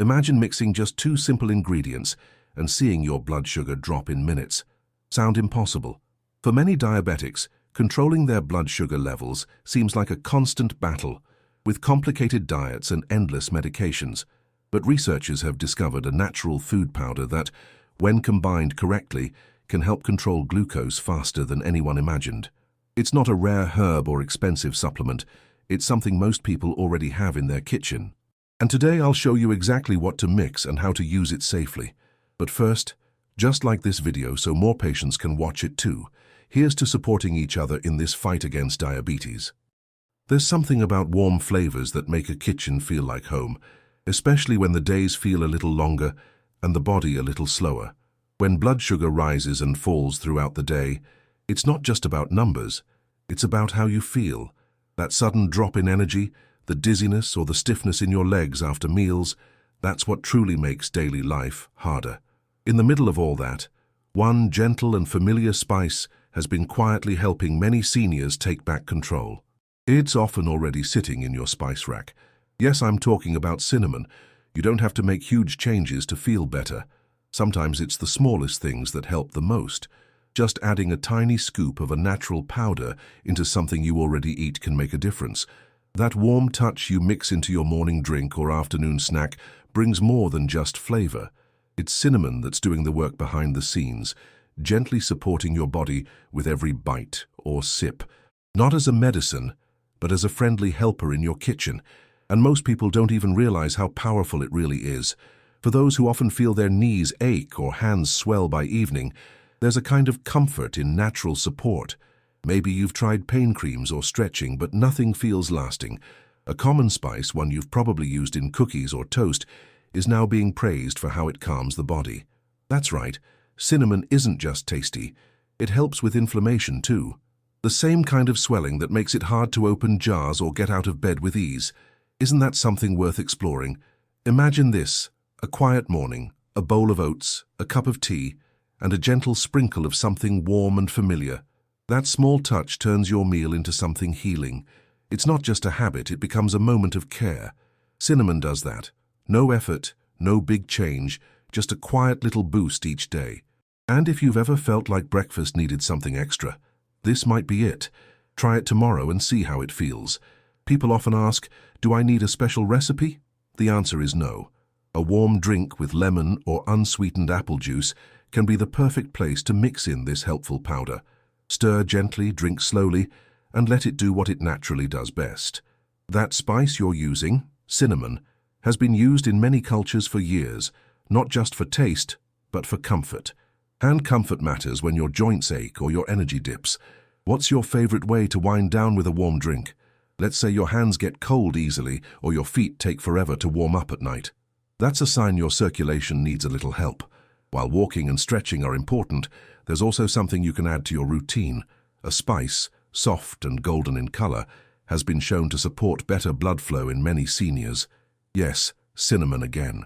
Imagine mixing just two simple ingredients and seeing your blood sugar drop in minutes. Sound impossible? For many diabetics, controlling their blood sugar levels seems like a constant battle, with complicated diets and endless medications. But researchers have discovered a natural food powder that, when combined correctly, can help control glucose faster than anyone imagined. It's not a rare herb or expensive supplement. It's something most people already have in their kitchen. And today I'll show you exactly what to mix and how to use it safely. But first, just like this video so more patients can watch it too, here's to supporting each other in this fight against diabetes. There's something about warm flavors that make a kitchen feel like home, especially when the days feel a little longer and the body a little slower. When blood sugar rises and falls throughout the day, it's not just about numbers, it's about how you feel. That sudden drop in energy, the dizziness or the stiffness in your legs after meals, that's what truly makes daily life harder. In the middle of all that, one gentle and familiar spice has been quietly helping many seniors take back control. It's often already sitting in your spice rack. Yes, I'm talking about cinnamon. You don't have to make huge changes to feel better. Sometimes it's the smallest things that help the most. Just adding a tiny scoop of a natural powder into something you already eat can make a difference. That warm touch you mix into your morning drink or afternoon snack brings more than just flavor. It's cinnamon that's doing the work behind the scenes, gently supporting your body with every bite or sip. Not as a medicine, but as a friendly helper in your kitchen. And most people don't even realize how powerful it really is. For those who often feel their knees ache or hands swell by evening, there's a kind of comfort in natural support. Maybe you've tried pain creams or stretching, but nothing feels lasting. A common spice, one you've probably used in cookies or toast, is now being praised for how it calms the body. That's right, cinnamon isn't just tasty, it helps with inflammation too. The same kind of swelling that makes it hard to open jars or get out of bed with ease. Isn't that something worth exploring? Imagine this, a quiet morning, a bowl of oats, a cup of tea, and a gentle sprinkle of something warm and familiar. That small touch turns your meal into something healing. It's not just a habit, it becomes a moment of care. Cinnamon does that. No effort, no big change, just a quiet little boost each day. And if you've ever felt like breakfast needed something extra, this might be it. Try it tomorrow and see how it feels. People often ask, do I need a special recipe? The answer is no. A warm drink with lemon or unsweetened apple juice can be the perfect place to mix in this helpful powder. Stir gently, drink slowly, and let it do what it naturally does best. That spice you're using, cinnamon, has been used in many cultures for years, not just for taste, but for comfort. And comfort matters when your joints ache or your energy dips. What's your favorite way to wind down with a warm drink? Let's say your hands get cold easily or your feet take forever to warm up at night. That's a sign your circulation needs a little help. While walking and stretching are important, there's also something you can add to your routine. A spice, soft and golden in color, has been shown to support better blood flow in many seniors. Yes, cinnamon again.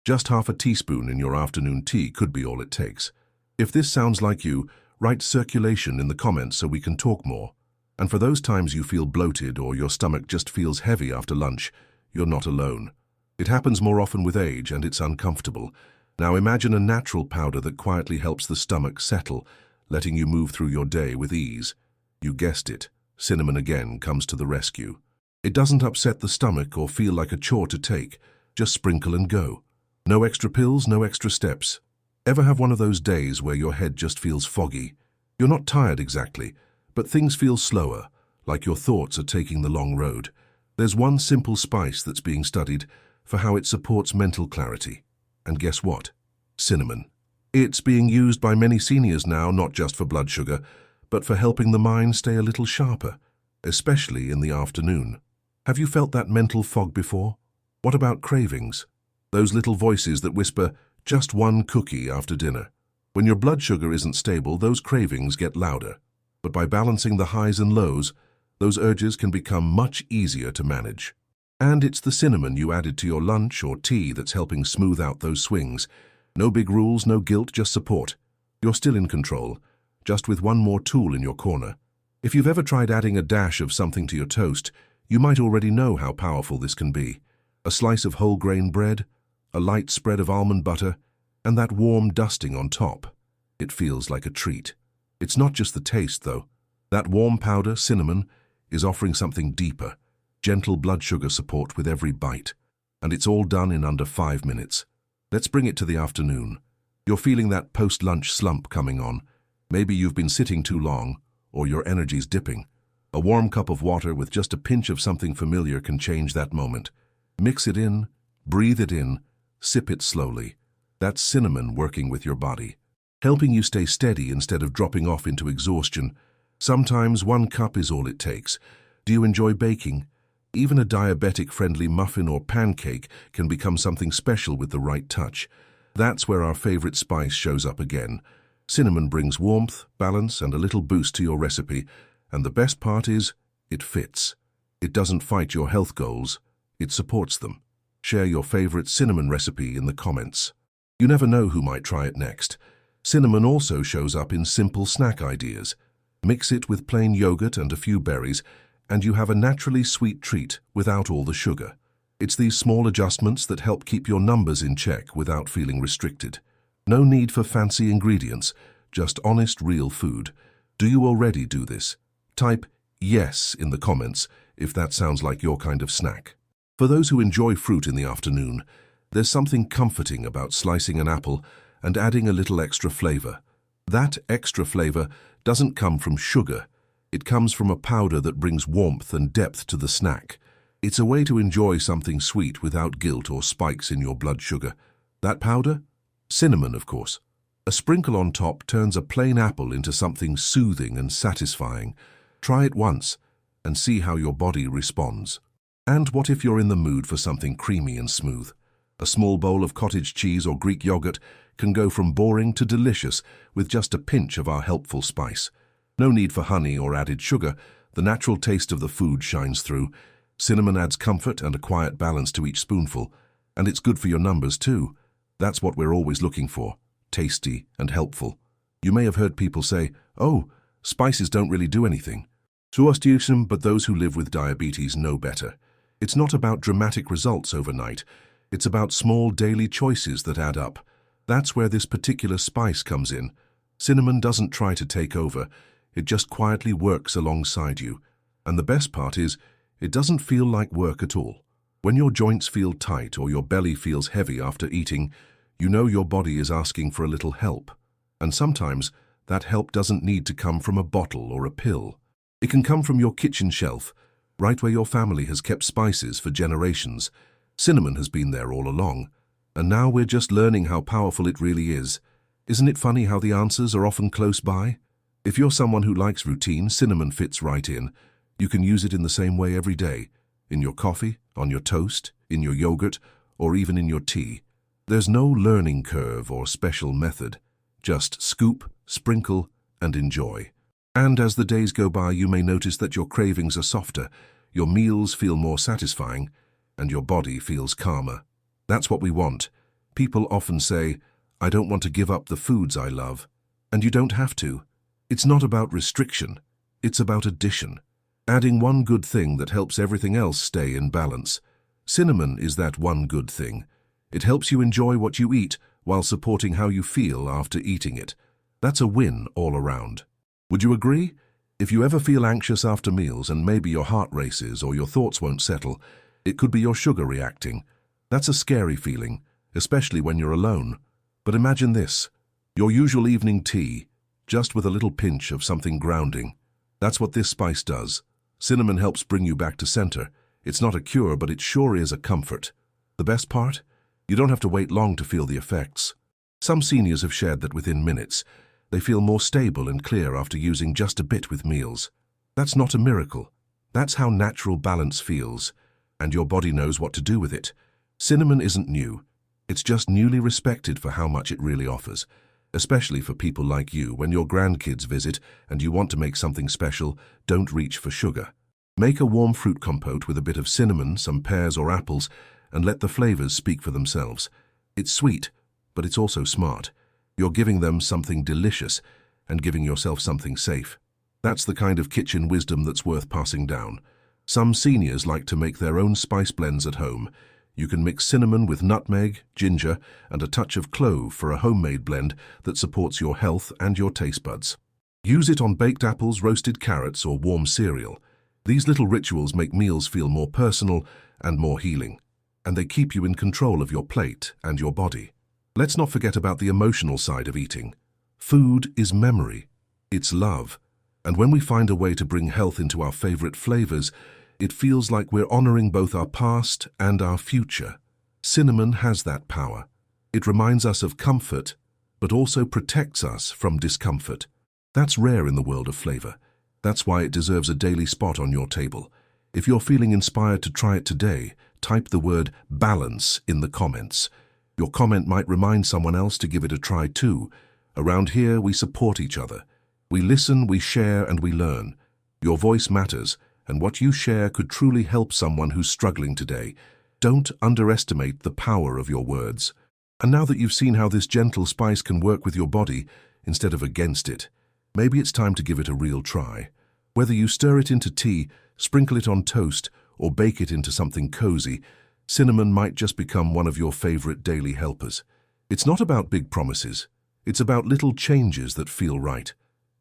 Just half a teaspoon in your afternoon tea could be all it takes. If this sounds like you, write circulation in the comments so we can talk more. And for those times you feel bloated or your stomach just feels heavy after lunch, you're not alone. It happens more often with age and it's uncomfortable. Now imagine a natural powder that quietly helps the stomach settle, letting you move through your day with ease. You guessed it, cinnamon again comes to the rescue. It doesn't upset the stomach or feel like a chore to take, just sprinkle and go. No extra pills, no extra steps. Ever have one of those days where your head just feels foggy? You're not tired exactly, but things feel slower, like your thoughts are taking the long road. There's one simple spice that's being studied for how it supports mental clarity. And guess what? Cinnamon. It's being used by many seniors now, not just for blood sugar, but for helping the mind stay a little sharper, especially in the afternoon. Have you felt that mental fog before? What about cravings? Those little voices that whisper, just one cookie after dinner. When your blood sugar isn't stable, those cravings get louder. But by balancing the highs and lows, those urges can become much easier to manage. And it's the cinnamon you added to your lunch or tea that's helping smooth out those swings. No big rules, no guilt, just support. You're still in control, just with one more tool in your corner. If you've ever tried adding a dash of something to your toast, you might already know how powerful this can be. A slice of whole grain bread, a light spread of almond butter, and that warm dusting on top. It feels like a treat. It's not just the taste, though. That warm powder, cinnamon, is offering something deeper, gentle blood sugar support with every bite. And it's all done in under 5 minutes. Let's bring it to the afternoon. You're feeling that post-lunch slump coming on. Maybe you've been sitting too long, or your energy's dipping. A warm cup of water with just a pinch of something familiar can change that moment. Mix it in, breathe it in, sip it slowly. That's cinnamon working with your body, helping you stay steady instead of dropping off into exhaustion. Sometimes 1 cup is all it takes. Do you enjoy baking? Even a diabetic-friendly muffin or pancake can become something special with the right touch. That's where our favorite spice shows up again. Cinnamon brings warmth, balance, and a little boost to your recipe. And the best part is, it fits. It doesn't fight your health goals, it supports them. Share your favorite cinnamon recipe in the comments. You never know who might try it next. Cinnamon also shows up in simple snack ideas. Mix it with plain yogurt and a few berries, and you have a naturally sweet treat without all the sugar. It's these small adjustments that help keep your numbers in check without feeling restricted. No need for fancy ingredients, just honest, real food. Do you already do this? Type yes in the comments if that sounds like your kind of snack. For those who enjoy fruit in the afternoon, there's something comforting about slicing an apple and adding a little extra flavor. That extra flavor doesn't come from sugar. It comes from a powder that brings warmth and depth to the snack. It's a way to enjoy something sweet without guilt or spikes in your blood sugar. That powder? Cinnamon, of course. A sprinkle on top turns a plain apple into something soothing and satisfying. Try it once and see how your body responds. And what if you're in the mood for something creamy and smooth? A small bowl of cottage cheese or Greek yogurt can go from boring to delicious with just a pinch of our helpful spice. No need for honey or added sugar. The natural taste of the food shines through. Cinnamon adds comfort and a quiet balance to each spoonful. And it's good for your numbers too. That's what we're always looking for. Tasty and helpful. You may have heard people say, "Oh, spices don't really do anything." To us, but those who live with diabetes know better. It's not about dramatic results overnight. It's about small daily choices that add up. That's where this particular spice comes in. Cinnamon doesn't try to take over. It just quietly works alongside you. And the best part is, it doesn't feel like work at all. When your joints feel tight or your belly feels heavy after eating, you know your body is asking for a little help. And sometimes, that help doesn't need to come from a bottle or a pill. It can come from your kitchen shelf, right where your family has kept spices for generations. Cinnamon has been there all along, and now we're just learning how powerful it really is. Isn't it funny how the answers are often close by? If you're someone who likes routine, cinnamon fits right in. You can use it in the same way every day, in your coffee, on your toast, in your yogurt, or even in your tea. There's no learning curve or special method. Just scoop, sprinkle, and enjoy. And as the days go by, you may notice that your cravings are softer, your meals feel more satisfying, and your body feels calmer. That's what we want. People often say, "I don't want to give up the foods I love." And you don't have to. It's not about restriction. It's about addition. Adding one good thing that helps everything else stay in balance. Cinnamon is that one good thing. It helps you enjoy what you eat while supporting how you feel after eating it. That's a win all around. Would you agree? If you ever feel anxious after meals and maybe your heart races or your thoughts won't settle, it could be your sugar reacting. That's a scary feeling, especially when you're alone. But imagine this, your usual evening tea, just with a little pinch of something grounding. That's what this spice does. Cinnamon helps bring you back to center. It's not a cure, but it sure is a comfort. The best part? You don't have to wait long to feel the effects. Some seniors have shared that within minutes, they feel more stable and clear after using just a bit with meals. That's not a miracle. That's how natural balance feels, and your body knows what to do with it. Cinnamon isn't new. It's just newly respected for how much it really offers, especially for people like you. When your grandkids visit and you want to make something special, don't reach for sugar. Make a warm fruit compote with a bit of cinnamon, some pears or apples, and let the flavors speak for themselves. It's sweet, but it's also smart. You're giving them something delicious and giving yourself something safe. That's the kind of kitchen wisdom that's worth passing down. Some seniors like to make their own spice blends at home. You can mix cinnamon with nutmeg, ginger, and a touch of clove for a homemade blend that supports your health and your taste buds. Use it on baked apples, roasted carrots, or warm cereal. These little rituals make meals feel more personal and more healing, and they keep you in control of your plate and your body. Let's not forget about the emotional side of eating. Food is memory. It's love. And when we find a way to bring health into our favorite flavors, it feels like we're honoring both our past and our future. Cinnamon has that power. It reminds us of comfort, but also protects us from discomfort. That's rare in the world of flavor. That's why it deserves a daily spot on your table. If you're feeling inspired to try it today, type the word balance in the comments. Your comment might remind someone else to give it a try too. Around here, we support each other. We listen, we share, and we learn. Your voice matters, and what you share could truly help someone who's struggling today. Don't underestimate the power of your words. And now that you've seen how this gentle spice can work with your body instead of against it, maybe it's time to give it a real try. Whether you stir it into tea, sprinkle it on toast, or bake it into something cozy, cinnamon might just become one of your favorite daily helpers. It's not about big promises. It's about little changes that feel right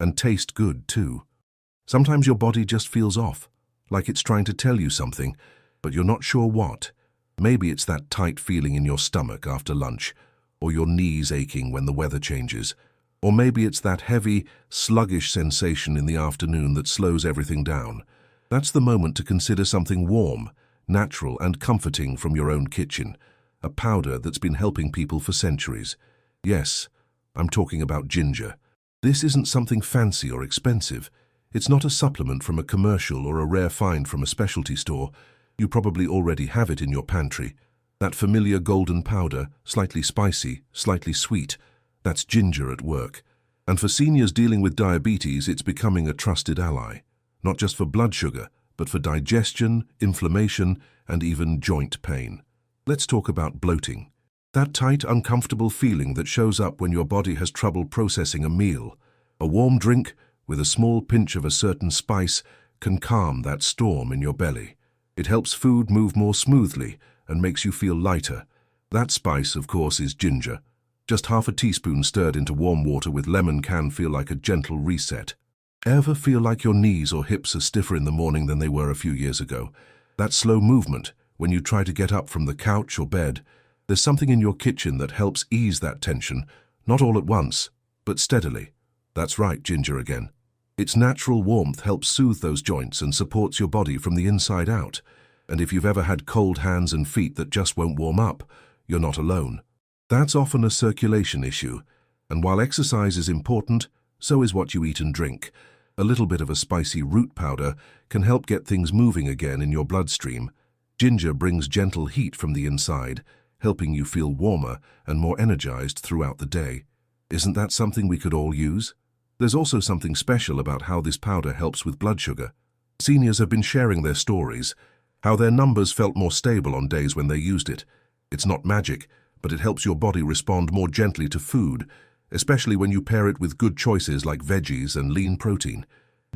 and taste good too. Sometimes your body just feels off, like it's trying to tell you something, but you're not sure what. Maybe it's that tight feeling in your stomach after lunch, or your knees aching when the weather changes. Or maybe it's that heavy, sluggish sensation in the afternoon that slows everything down. That's the moment to consider something warm, natural, and comforting from your own kitchen, a powder that's been helping people for centuries. Yes, I'm talking about ginger. This isn't something fancy or expensive. It's not a supplement from a commercial or a rare find from a specialty store. You probably already have it in your pantry. That familiar golden powder, slightly spicy, slightly sweet, that's ginger at work. And for seniors dealing with diabetes, it's becoming a trusted ally. Not just for blood sugar, but for digestion, inflammation, and even joint pain. Let's talk about bloating. That tight, uncomfortable feeling that shows up when your body has trouble processing a meal. A warm drink with a small pinch of a certain spice can calm that storm in your belly. It helps food move more smoothly and makes you feel lighter. That spice, of course, is ginger. Just half a teaspoon stirred into warm water with lemon can feel like a gentle reset. Ever feel like your knees or hips are stiffer in the morning than they were a few years ago? That slow movement, when you try to get up from the couch or bed, there's something in your kitchen that helps ease that tension, not all at once, but steadily. That's right, ginger again. Its natural warmth helps soothe those joints and supports your body from the inside out. And if you've ever had cold hands and feet that just won't warm up, you're not alone. That's often a circulation issue, and while exercise is important, so is what you eat and drink. A little bit of a spicy root powder can help get things moving again in your bloodstream. Ginger brings gentle heat from the inside, helping you feel warmer and more energized throughout the day. Isn't that something we could all use? There's also something special about how this powder helps with blood sugar. Seniors have been sharing their stories, how their numbers felt more stable on days when they used it. It's not magic, but it helps your body respond more gently to food, especially when you pair it with good choices like veggies and lean protein.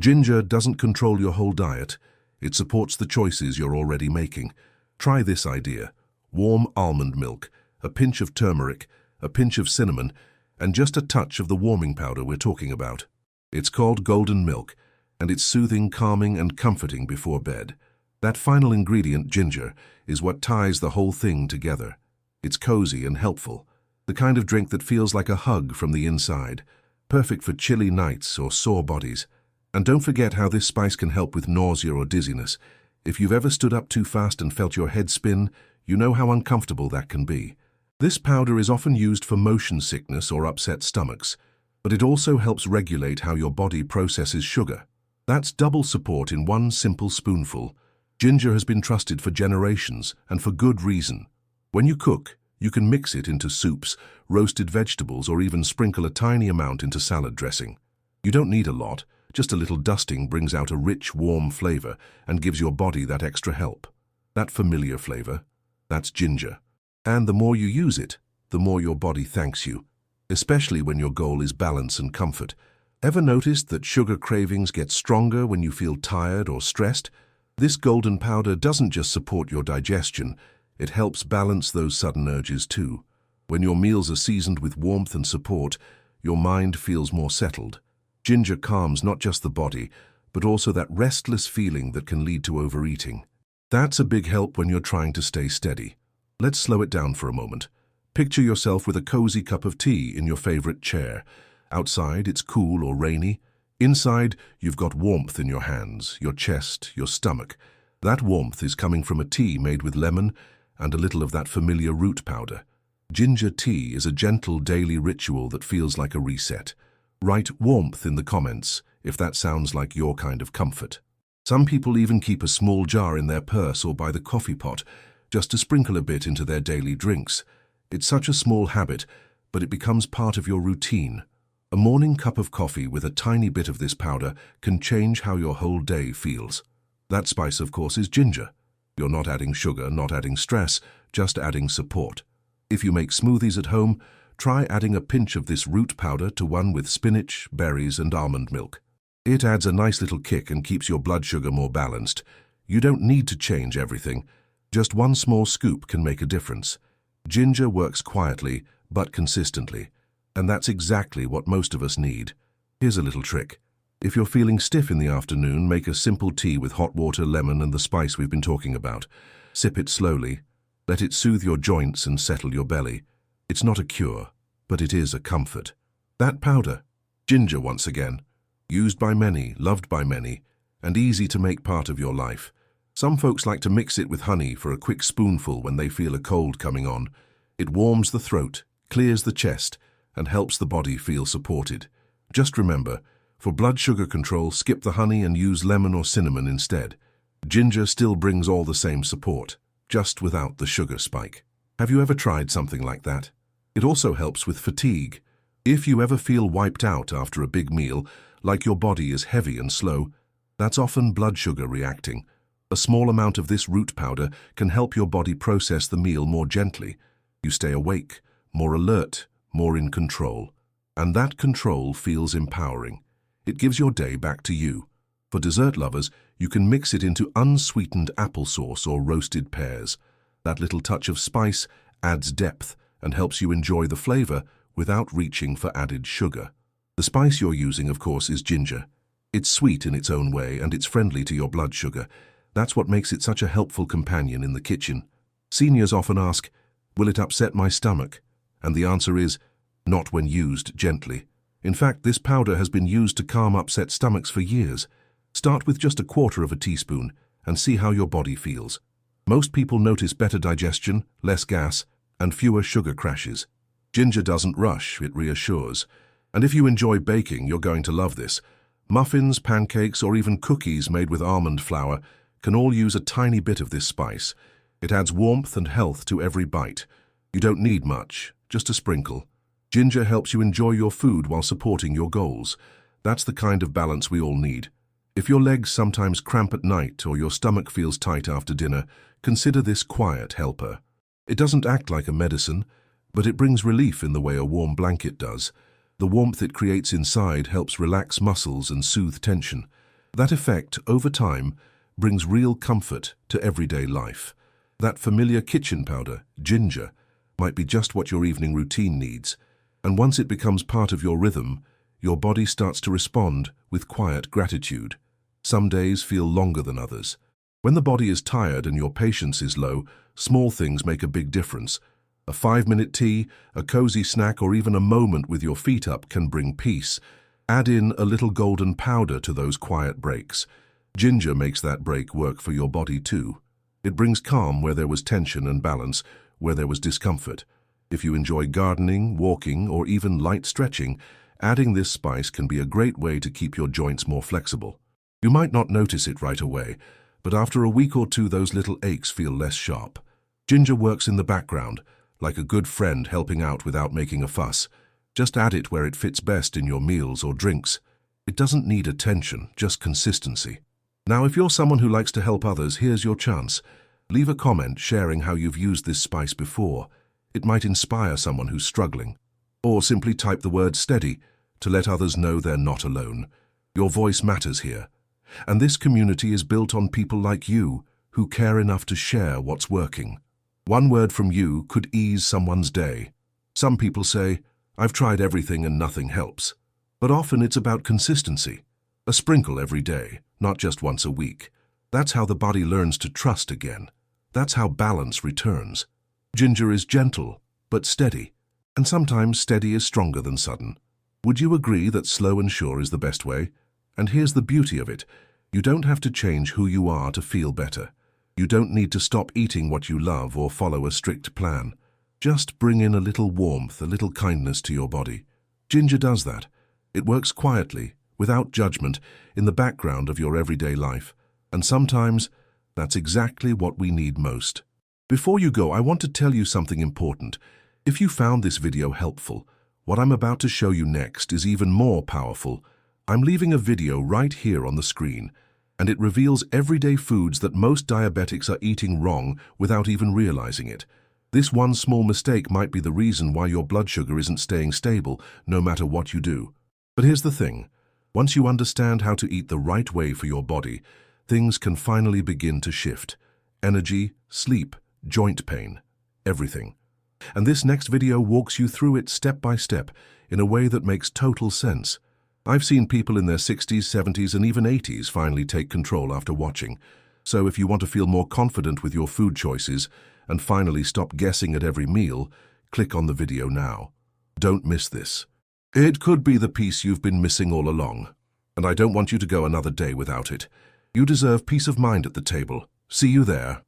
Ginger doesn't control your whole diet. It supports the choices you're already making. Try this idea. Warm almond milk, a pinch of turmeric, a pinch of cinnamon, and just a touch of the warming powder we're talking about. It's called golden milk, and it's soothing, calming, and comforting before bed. That final ingredient, ginger, is what ties the whole thing together. It's cozy and helpful, the kind of drink that feels like a hug from the inside, perfect for chilly nights or sore bodies. And don't forget how this spice can help with nausea or dizziness. If you've ever stood up too fast and felt your head spin, you know how uncomfortable that can be. This powder is often used for motion sickness or upset stomachs, but it also helps regulate how your body processes sugar. That's double support in one simple spoonful. Ginger has been trusted for generations, and for good reason. When you cook, you can mix it into soups, roasted vegetables, or even sprinkle a tiny amount into salad dressing. You don't need a lot. Just a little dusting brings out a rich, warm flavor and gives your body that extra help. That familiar flavor, that's ginger. And the more you use it, the more your body thanks you, especially when your goal is balance and comfort. Ever noticed that sugar cravings get stronger when you feel tired or stressed? This golden powder doesn't just support your digestion, It helps balance those sudden urges too. When your meals are seasoned with warmth and support, your mind feels more settled. Ginger calms not just the body, but also that restless feeling that can lead to overeating. That's a big help when you're trying to stay steady. Let's slow it down for a moment. Picture yourself with a cozy cup of tea in your favorite chair. Outside, it's cool or rainy. Inside, you've got warmth in your hands, your chest, your stomach. That warmth is coming from a tea made with lemon and a little of that familiar root powder. Ginger tea is a gentle daily ritual that feels like a reset. Write warmth in the comments if that sounds like your kind of comfort. Some people even keep a small jar in their purse or by the coffee pot, just to sprinkle a bit into their daily drinks. It's such a small habit, but it becomes part of your routine. A morning cup of coffee with a tiny bit of this powder can change how your whole day feels. That spice, of course, is ginger. You're not adding sugar, not adding stress, just adding support. If you make smoothies at home, try adding a pinch of this root powder to one with spinach, berries, and almond milk. It adds a nice little kick and keeps your blood sugar more balanced. You don't need to change everything. Just one small scoop can make a difference. Ginger works quietly, but consistently. And that's exactly what most of us need. Here's a little trick. If you're feeling stiff in the afternoon, make a simple tea with hot water, lemon, and the spice we've been talking about. Sip it slowly. Let it soothe your joints and settle your belly. It's not a cure, but it is a comfort. That powder, ginger once again, used by many, loved by many, and easy to make part of your life. Some folks like to mix it with honey for a quick spoonful when they feel a cold coming on. It warms the throat, clears the chest, and helps the body feel supported. Just remember, for blood sugar control, skip the honey and use lemon or cinnamon instead. Ginger still brings all the same support, just without the sugar spike. Have you ever tried something like that? It also helps with fatigue. If you ever feel wiped out after a big meal, like your body is heavy and slow, that's often blood sugar reacting. A small amount of this root powder can help your body process the meal more gently. You stay awake, more alert, more in control. And that control feels empowering. It gives your day back to you. For dessert lovers, you can mix it into unsweetened applesauce or roasted pears. That little touch of spice adds depth and helps you enjoy the flavor without reaching for added sugar. The spice you're using, of course, is ginger. It's sweet in its own way and it's friendly to your blood sugar. That's what makes it such a helpful companion in the kitchen. Seniors often ask, will it upset my stomach? And the answer is, not when used gently. In fact, this powder has been used to calm upset stomachs for years. Start with just 1/4 teaspoon and see how your body feels. Most people notice better digestion, less gas, and fewer sugar crashes. Ginger doesn't rush, it reassures. And if you enjoy baking, you're going to love this. Muffins, pancakes, or even cookies made with almond flour can all use a tiny bit of this spice. It adds warmth and health to every bite. You don't need much, just a sprinkle. Ginger helps you enjoy your food while supporting your goals. That's the kind of balance we all need. If your legs sometimes cramp at night or your stomach feels tight after dinner, consider this quiet helper. It doesn't act like a medicine, but it brings relief in the way a warm blanket does. The warmth it creates inside helps relax muscles and soothe tension. That effect, over time, brings real comfort to everyday life. That familiar kitchen powder, ginger, might be just what your evening routine needs. And once it becomes part of your rhythm, your body starts to respond with quiet gratitude. Some days feel longer than others. When the body is tired and your patience is low, small things make a big difference. A 5-minute tea, a cozy snack, or even a moment with your feet up can bring peace. Add in a little golden powder to those quiet breaks. Ginger makes that break work for your body too. It brings calm where there was tension and balance where there was discomfort. If you enjoy gardening, walking, or even light stretching, adding this spice can be a great way to keep your joints more flexible. You might not notice it right away, but after a week or two those little aches feel less sharp. Ginger works in the background, like a good friend helping out without making a fuss. Just add it where it fits best in your meals or drinks. It doesn't need attention, just consistency. Now, if you're someone who likes to help others, here's your chance. Leave a comment sharing how you've used this spice before. It might inspire someone who's struggling. Or simply type the word steady to let others know they're not alone. Your voice matters here. And this community is built on people like you who care enough to share what's working. One word from you could ease someone's day. Some people say, "I've tried everything and nothing helps." But often it's about consistency. A sprinkle every day, not just once a week. That's how the body learns to trust again. That's how balance returns. Ginger is gentle, but steady. And sometimes steady is stronger than sudden. Would you agree that slow and sure is the best way? And here's the beauty of it. You don't have to change who you are to feel better. You don't need to stop eating what you love or follow a strict plan. Just bring in a little warmth, a little kindness to your body. Ginger does that. It works quietly, without judgment, in the background of your everyday life. And sometimes, that's exactly what we need most. Before you go, I want to tell you something important. If you found this video helpful, what I'm about to show you next is even more powerful. I'm leaving a video right here on the screen, and it reveals everyday foods that most diabetics are eating wrong without even realizing it. This one small mistake might be the reason why your blood sugar isn't staying stable, no matter what you do. But here's the thing. Once you understand how to eat the right way for your body, things can finally begin to shift. Energy, sleep, joint pain, everything. And this next video walks you through it step by step in a way that makes total sense. I've seen people in their 60s, 70s, and even 80s finally take control after watching. So if you want to feel more confident with your food choices and finally stop guessing at every meal, click on the video now. Don't miss this. It could be the piece you've been missing all along. And I don't want you to go another day without it. You deserve peace of mind at the table. See you there.